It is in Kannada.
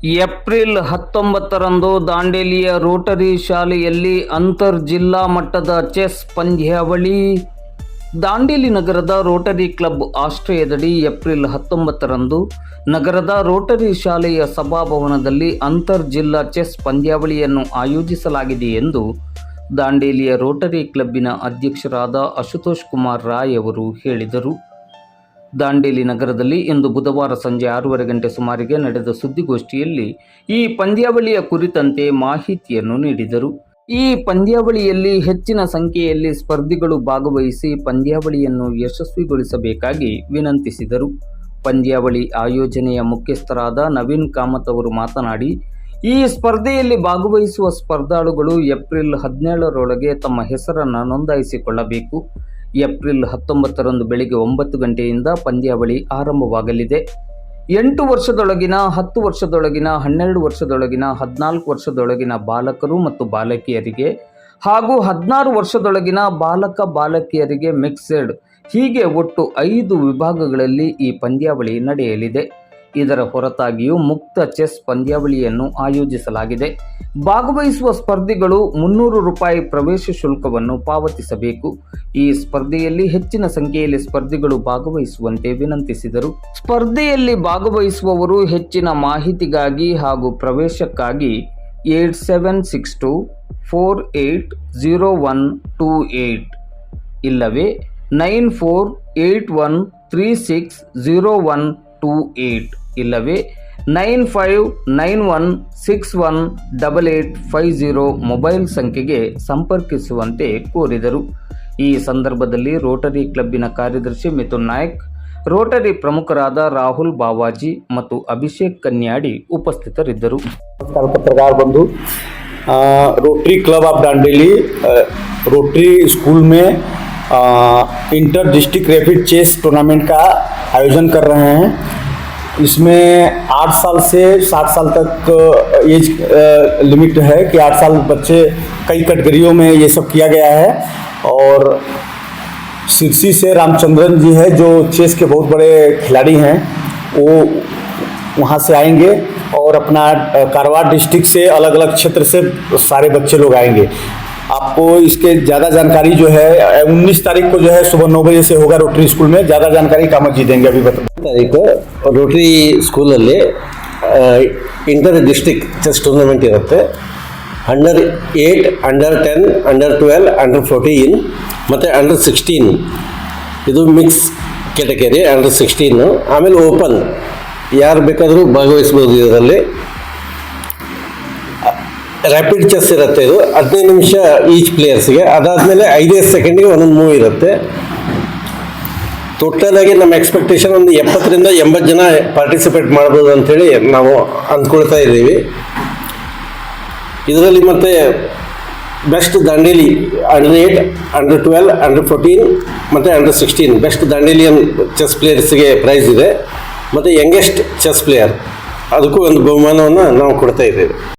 ಏಪ್ರಿಲ್ 19ರಂದು ದಾಂಡೇಲಿಯ ರೋಟರಿ ಶಾಲೆಯಲ್ಲಿ ಅಂತರ್ ಜಿಲ್ಲಾ ಮಟ್ಟದ ಚೆಸ್ ಪಂದ್ಯಾವಳಿ. ದಾಂಡೇಲಿ ನಗರದ ರೋಟರಿ ಕ್ಲಬ್ ಆಶ್ರಯದಡಿ ಏಪ್ರಿಲ್ 19ರಂದು ನಗರದ ರೋಟರಿ ಶಾಲೆಯ ಸಭಾಭವನದಲ್ಲಿ ಅಂತರ್ ಜಿಲ್ಲಾ ಚೆಸ್ ಪಂದ್ಯಾವಳಿಯನ್ನು ಆಯೋಜಿಸಲಾಗಿದೆ ಎಂದು ದಾಂಡೇಲಿಯ ರೋಟರಿ ಕ್ಲಬ್ಬಿನ ಅಧ್ಯಕ್ಷರಾದ ಅಶುತೋಷ್ ಕುಮಾರ್ ರಾಯ್ ಅವರು ಹೇಳಿದರು. ದಾಂಡೇಲಿ ನಗರದಲ್ಲಿ ಇಂದು ಬುಧವಾರ ಸಂಜೆ 6:30 ಗಂಟೆ ಸುಮಾರಿಗೆ ನಡೆದ ಸುದ್ದಿಗೋಷ್ಠಿಯಲ್ಲಿ ಈ ಪಂದ್ಯಾವಳಿಯ ಕುರಿತಂತೆ ಮಾಹಿತಿಯನ್ನು ನೀಡಿದರು. ಈ ಪಂದ್ಯಾವಳಿಯಲ್ಲಿ ಹೆಚ್ಚಿನ ಸಂಖ್ಯೆಯಲ್ಲಿ ಸ್ಪರ್ಧಿಗಳು ಭಾಗವಹಿಸಿ ಪಂದ್ಯಾವಳಿಯನ್ನು ಯಶಸ್ವಿಗೊಳಿಸಬೇಕಾಗಿ ವಿನಂತಿಸಿದರು. ಪಂದ್ಯಾವಳಿ ಆಯೋಜನೆಯ ಮುಖ್ಯಸ್ಥರಾದ ನವೀನ್ ಕಾಮತ್ ಅವರು ಮಾತನಾಡಿ, ಈ ಸ್ಪರ್ಧೆಯಲ್ಲಿ ಭಾಗವಹಿಸುವ ಸ್ಪರ್ಧಾಳುಗಳು ಏಪ್ರಿಲ್ 17ರೊಳಗೆ ತಮ್ಮ ಹೆಸರನ್ನು ನೋಂದಾಯಿಸಿಕೊಳ್ಳಬೇಕು. ಏಪ್ರಿಲ್ 19ರಂದು ಬೆಳಗ್ಗೆ 9 ಗಂಟೆಯಿಂದ ಪಂದ್ಯಾವಳಿ ಆರಂಭವಾಗಲಿದೆ. 8 ವರ್ಷದೊಳಗಿನ, 10 ವರ್ಷದೊಳಗಿನ, 12 ವರ್ಷದೊಳಗಿನ, 14 ವರ್ಷದೊಳಗಿನ ಬಾಲಕರು ಮತ್ತು ಬಾಲಕಿಯರಿಗೆ ಹಾಗೂ 16 ವರ್ಷದೊಳಗಿನ ಬಾಲಕ ಬಾಲಕಿಯರಿಗೆ ಮಿಕ್ಸೆಡ್, ಹೀಗೆ ಒಟ್ಟು 5 ವಿಭಾಗಗಳಲ್ಲಿ ಈ ಪಂದ್ಯಾವಳಿ ನಡೆಯಲಿದೆ. ಇದರ ಹೊರತಾಗಿಯೂ ಮುಕ್ತ ಚೆಸ್ ಪಂದ್ಯಾವಳಿಯನ್ನು ಆಯೋಜಿಸಲಾಗಿದೆ. ಭಾಗವಹಿಸುವ ಸ್ಪರ್ಧಿಗಳು ₹300 ಪ್ರವೇಶ ಶುಲ್ಕವನ್ನು ಪಾವತಿಸಬೇಕು. ಈ ಸ್ಪರ್ಧೆಯಲ್ಲಿ ಹೆಚ್ಚಿನ ಸಂಖ್ಯೆಯಲ್ಲಿ ಸ್ಪರ್ಧಿಗಳು ಭಾಗವಹಿಸುವಂತೆ ವಿನಂತಿಸಿದರು. ಸ್ಪರ್ಧೆಯಲ್ಲಿ ಭಾಗವಹಿಸುವವರು ಹೆಚ್ಚಿನ ಮಾಹಿತಿಗಾಗಿ ಹಾಗೂ ಪ್ರವೇಶಕ್ಕಾಗಿ 8762480128 ಇಲ್ಲವೇ 9481360128 ಇಲ್ಲವೇ 9591618850 ಮೊಬೈಲ್ ಸಂಖ್ಯೆಗೆ ಸಂಪರ್ಕಿಸುವಂತೆ ಕೋರಿದರು. ಈ ಸಂದರ್ಭದಲ್ಲಿ ರೋಟರಿ ಕ್ಲಬ್ಬಿನ ಕಾರ್ಯದರ್ಶಿ ಮಿಥುನ್ ನಾಯಕ್, ರೋಟರಿ ಪ್ರಮುಖರಾದ ರಾಹುಲ್ ಬಾವಾಜಿ ಮತ್ತು ಅಭಿಷೇಕ್ ಕನ್ಯಾಡಿ ಉಪಸ್ಥಿತರಿದ್ದರು. पत्रकार बंधु, Rotary Club of Dandeli Rotary School में inter district rapid chess tournament का आयोजन कर रहे हैं. इसमें 8 साल से 7 साल तक एज लिमिट है कि 8 साल बच्चे कई कैटेगरियों में ये सब किया गया है. और सिरसी से रामचंद्रन जी है जो चेस के बहुत बड़े खिलाड़ी हैं, वो वहाँ से आएंगे और अपना कारवार डिस्ट्रिक्ट से अलग अलग क्षेत्र से सारे बच्चे लोग आएंगे. आपको इसके ज़्यादा जानकारी जो है 19 तारीख को जो है सुबह 9 बजे से होगा रोटरी स्कूल में. ज़्यादा जानकारी कामत जी देंगे. अभी बता तारीख रोटरी स्कूलಲ್ಲಿ ಇಂಟರ್ ಡಿಸ್ಟ್ರಿಕ್ಟ್ ಚೆಸ್ ಟೂರ್ನಮೆಂಟ್ ಇರುತ್ತೆ. ಅಂಡರ್ 8, ಅಂಡರ್ 10, ಅಂಡರ್ 12, ಅಂಡರ್ 14 ಮತ್ತು ಅಂಡರ್ 16 ಇದು ಮಿಕ್ಸ್ ಕ್ಯಾಟಗರಿ. ಅಂಡರ್ 16 ಆಮೇಲೆ ಓಪನ್ ಯಾರು ಬೇಕಾದರೂ ಭಾಗವಹಿಸ್ಬೋದು. ಇದರಲ್ಲಿ ರ್ಯಾಪಿಡ್ ಚೆಸ್ ಇರುತ್ತೆ. ಇದು 15 ನಿಮಿಷ ಈಚ್ ಪ್ಲೇಯರ್ಸ್ಗೆ. ಅದಾದಮೇಲೆ 5 ಸೆಕೆಂಡ್ಗೆ ಒಂದೊಂದು ಮೂವ್ ಇರುತ್ತೆ. ಟೋಟಲಾಗಿ ನಮ್ಮ ಎಕ್ಸ್ಪೆಕ್ಟೇಷನ್ ಒಂದು 70ರಿಂದ 80 ಜನ ಪಾರ್ಟಿಸಿಪೇಟ್ ಮಾಡ್ಬೋದು ಅಂಥೇಳಿ ನಾವು ಅಂದ್ಕೊಳ್ತಾ ಇದ್ದೀವಿ. ಇದರಲ್ಲಿ ಮತ್ತೆ best Dandeli under 8, under 12, under 14 ಮತ್ತು ಅಂಡರ್ 16 ಬೆಸ್ಟ್ ದಾಂಡೇಲಿಯನ್ ಚೆಸ್ ಪ್ಲೇಯರ್ಸ್ಗೆ ಪ್ರೈಸ್ ಇದೆ. ಮತ್ತು ಯಂಗೆಸ್ಟ್ ಚೆಸ್ ಪ್ಲೇಯರ್ ಅದಕ್ಕೂ ಒಂದು ಬಹುಮಾನವನ್ನು ನಾವು ಕೊಡ್ತಾ ಇದ್ದೇವೆ.